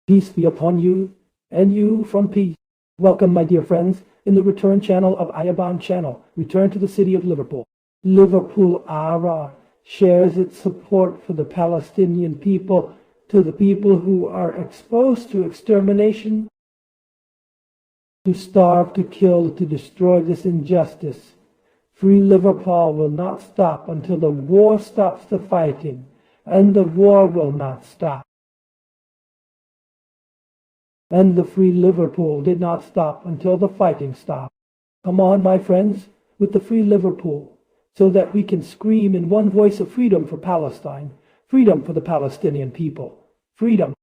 Peace be upon you, and you from peace. Welcome, my dear friends, in the return channel of Aiedoon channel. Return to the city of Liverpool. Liverpool Ara shares its support for the Palestinian people to the people who are exposed to extermination, to starve, to kill, to destroy this injustice. Free Liverpool will not stop until the war stops the fighting, and the war will not stop. And the Free Liverpool did not stop until the fighting stopped. Come on, my friends, with the Free Liverpool, so that we can scream in one voice of freedom for Palestine, freedom for the Palestinian people, freedom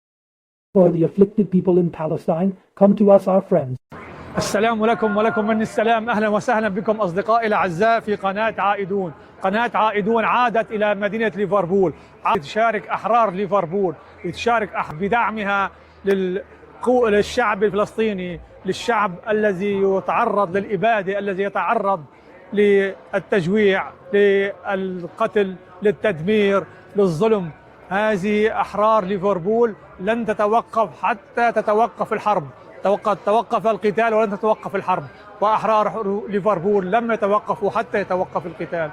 for the afflicted people in Palestine. Come to us, our friends. السلام لكم ولكم من السلام. أهلا وسهلا بكم أصدقائي الأعزاء في قناة عائدون. قناة عائدون عادت إلى مدينة ليفربول، تشارك أحرار ليفربول، تشارك بدعمها للشعب الفلسطيني، للشعب الذي يتعرض للإبادة، الذي يتعرض للتجويع، للقتل، للتدمير، للظلم. هذه أحرار ليفربول لن تتوقف حتى تتوقف الحرب. توقف القتال ولن تتوقف الحرب، وأحرار ليفربول لم يتوقفوا حتى يتوقف القتال.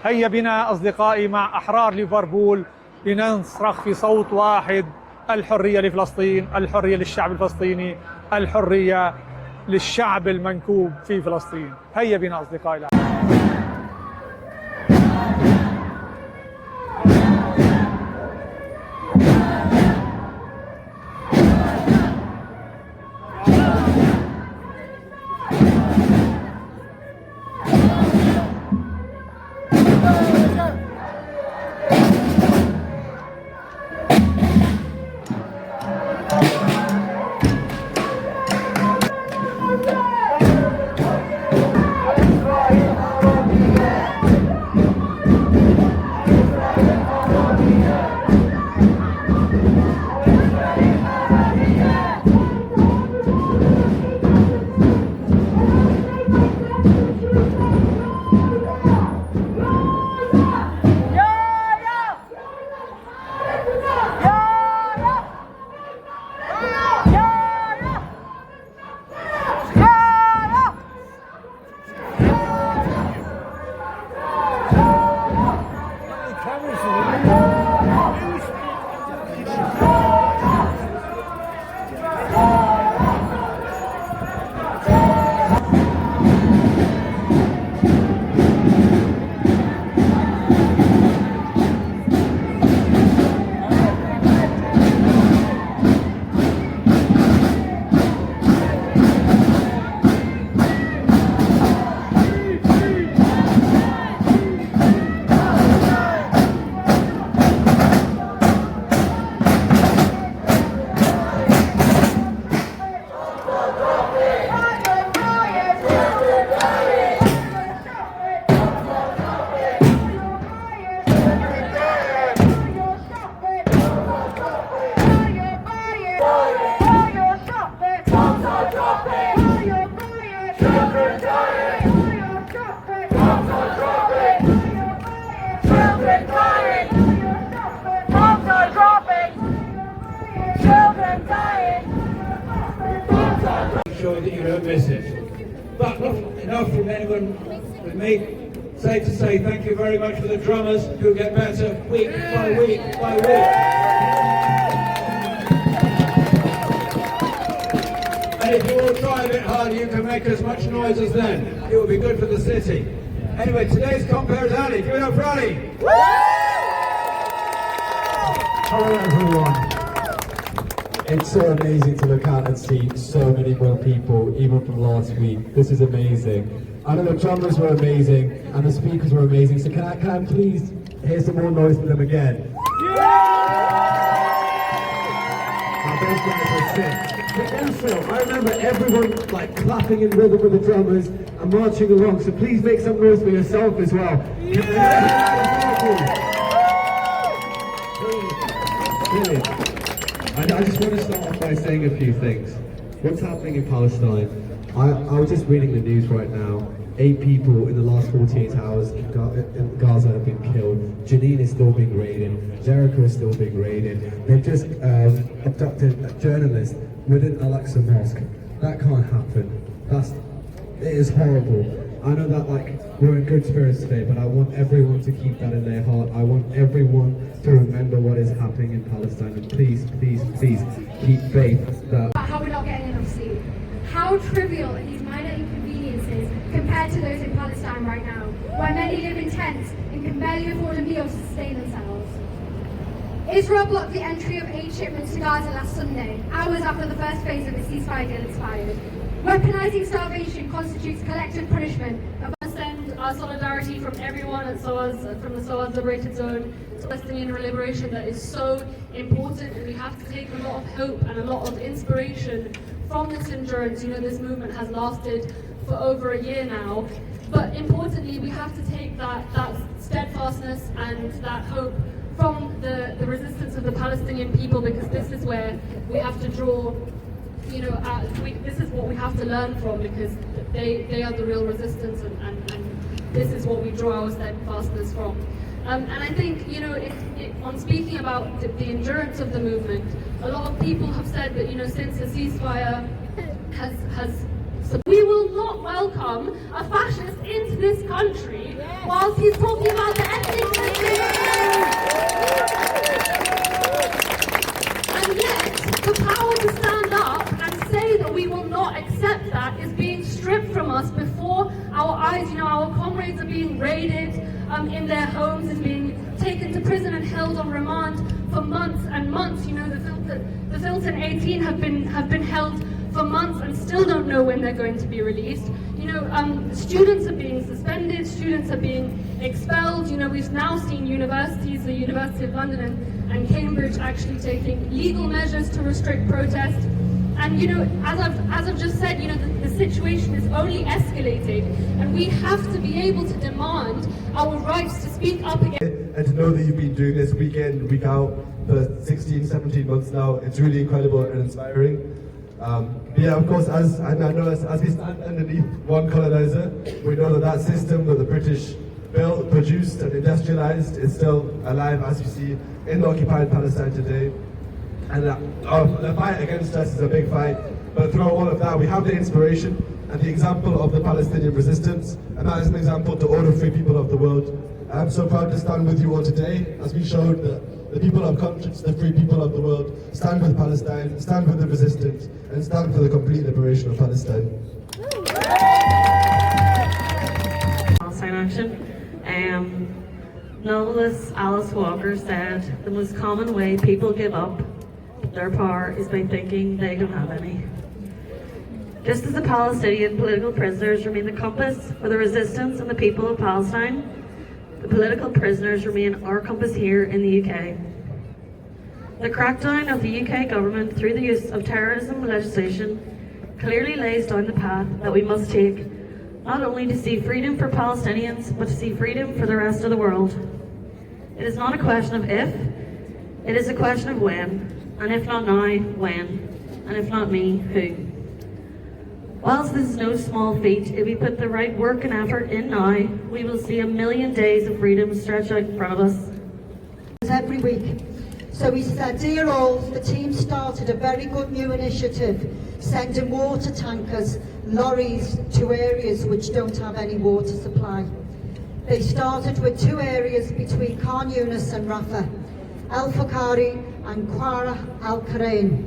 هيا بنا أصدقائي مع أحرار ليفربول لنصرخ في صوت واحد: الحرية لفلسطين، الحرية للشعب الفلسطيني، الحرية للشعب المنكوب في فلسطين. هيا بنا أصدقائي. Sure that you don't miss it. But enough from anyone with me. Safe to say thank you very much for the drummers who get better week by week by week. And if you all try a bit harder, you can make as much noise as them. It will be good for the city. Anyway, today's compere is Ali. Give it up for Ali. Hello everyone. It's so amazing to look out and see so many more people, even from last week. This is amazing. I know the drummers were amazing and the speakers were amazing. So can I please hear some more noise from them again? Yeah! Those guys were sick. But also, I remember everyone like clapping in rhythm with the drummers and marching along. So please make some noise for yourself as well. Yeah! Brilliant. I just want to start off by saying a few things. what's happening in Palestine? I was just reading the news right now. 8 people in the last 48 hours in Gaza have been killed. Jenin is still being raided. Jericho is still being raided. They've just abducted a journalist within Al-Aqsa Mosque. That can't happen. It is horrible. I know that we're in good spirits today, but I want everyone to keep that in their heart. I want everyone to remember what is happening in Palestine, and please, please, please keep faith that how we're not getting enough sleep. How trivial are these minor inconveniences compared to those in Palestine right now, where many live in tents and can barely afford a meal to sustain themselves. Israel blocked the entry of aid shipments to Gaza last Sunday, hours after the first phase of the ceasefire deal expired. Weaponizing starvation constitutes collective punishment. Send our solidarity from everyone at SOAS, from the SOAS Liberated Zone, to Palestinian liberation that is so important, and we have to take a lot of hope and a lot of inspiration from this endurance. You know, this movement has lasted for over a year now, but importantly, we have to take that steadfastness and that hope from the resistance of the Palestinian people, because this is where we have to draw. You know, this is what we have to learn from, because they are the real resistance, and this is what we draw our steadfastness from. And I think, you know, on speaking about the endurance of the movement, a lot of people have said that, you know, since the ceasefire we will not welcome a fascist into this country whilst he's talking about the ethnic and yet the power to stand up and say that we will not accept that is being stripped from us before our eyes. You know, our comrades are being raided in their homes and being taken to prison and held on remand for months and months. You know, the Filton 18 have been held for months and still don't know when they're going to be released. You know, students are being suspended, students are being expelled. You know, we've now seen universities, the University of London and Cambridge, actually taking legal measures to restrict protest. And you know, as I've just said, you know, the situation is only escalating, and we have to be able to demand our rights to speak up again. And to know that you've been doing this week in, week out for 16, 17 months now, it's really incredible and inspiring. But yeah, of course, as we stand underneath one colonizer, we know that system that the British built, produced and industrialized is still alive, as you see in occupied Palestine today. And the fight against us is a big fight, but through all of that we have the inspiration and the example of the Palestinian resistance, and that is an example to all the free people of the world. I'm so proud to stand with you all today, as we showed that the people of conscience, the free people of the world, stand with Palestine, stand with the resistance, and stand for the complete liberation of Palestine. Palestine action. Novelist Alice Walker said, the most common way people give up their power is by thinking they don't have any. Just as the Palestinian political prisoners remain the compass for the resistance and the people of Palestine, the political prisoners remain our compass here in the UK. The crackdown of the UK government through the use of terrorism legislation clearly lays down the path that we must take, not only to see freedom for Palestinians, but to see freedom for the rest of the world. It is not a question of if, it is a question of when, and if not now, when, and if not me, who. Whilst this is no small feat, if we put the right work and effort in now, we will see 1 million days of freedom stretched out in front of us. Every week. So we said, dear all, the team started a very good new initiative, sending water tankers, lorries to areas which don't have any water supply. They started with 2 areas between Khan Yunis and Rafah, Al Fakari and Qara Al Karain.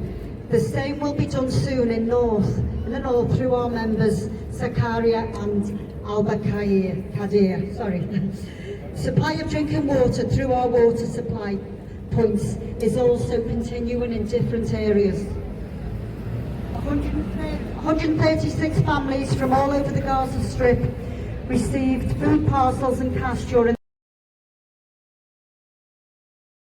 The same will be done soon in the north through our members Zakaria and Al Kadir. Supply of drinking water through our water supply points is also continuing in different areas. 136 families from all over the Gaza Strip received food parcels and cash during